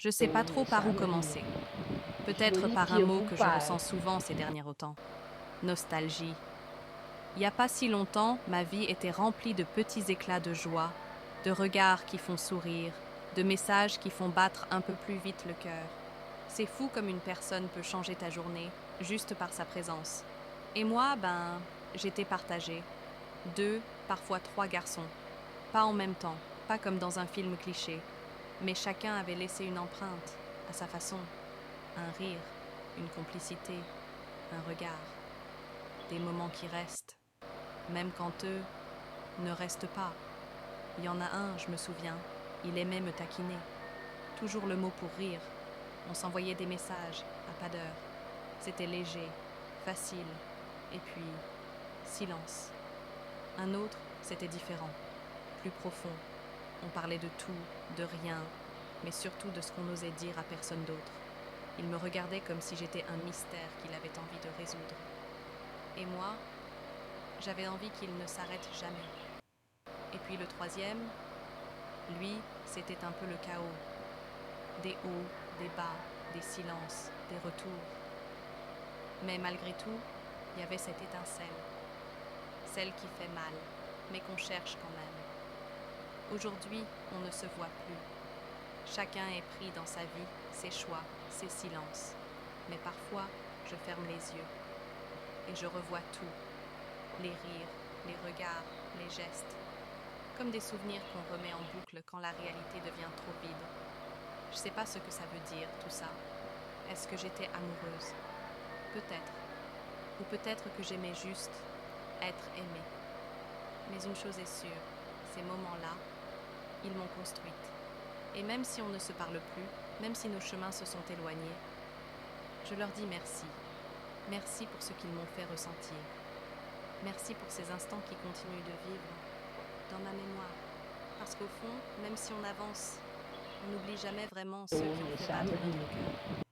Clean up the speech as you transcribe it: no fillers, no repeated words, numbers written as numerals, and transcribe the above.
Je sais pas trop par où commencer. Peut-être par un mot que je ressens souvent ces derniers temps. Nostalgie. Il n'y a pas si longtemps, ma vie était remplie de petits éclats de joie, de regards qui font sourire, de messages qui font battre un peu plus vite le cœur. C'est fou comme une personne peut changer ta journée, juste par sa présence. Et moi, j'étais partagée. Deux, parfois trois garçons. Pas en même temps, pas comme dans un film cliché, mais chacun avait laissé une empreinte, à sa façon. Un rire, une complicité, un regard. Des moments qui restent, même quand eux ne restent pas. Il y en a un, je me souviens, il aimait me taquiner. Toujours le mot pour rire. On s'envoyait des messages, à pas d'heure. C'était léger, facile, et puis silence. Un autre, c'était différent, plus profond. On parlait de tout, de rien, mais surtout de ce qu'on n'osait dire à personne d'autre. Il me regardait comme si j'étais un mystère qu'il avait envie de résoudre. Et moi, j'avais envie qu'il ne s'arrête jamais. Et puis le troisième, lui, c'était un peu le chaos. Des hauts, des bas, des silences, des retours. Mais malgré tout, il y avait cette étincelle. Celle qui fait mal, mais qu'on cherche quand même. Aujourd'hui, on ne se voit plus. Chacun est pris dans sa vie, ses choix, ses silences. Mais parfois, je ferme les yeux et je revois tout. Les rires, les regards, les gestes. Comme des souvenirs qu'on remet en boucle quand la réalité devient trop vide. Je sais pas ce que ça veut dire, tout ça. Est-ce que j'étais amoureuse? Peut-être. Ou peut-être que j'aimais juste être aimée. Mais une chose est sûre, ces moments-là, ils m'ont construite. Et même si on ne se parle plus, même si nos chemins se sont éloignés, je leur dis merci. Merci pour ce qu'ils m'ont fait ressentir. Merci pour ces instants qui continuent de vivre dans ma mémoire. Parce qu'au fond, même si on avance, on n'oublie jamais vraiment ceux qui ont fait battre notre cœur.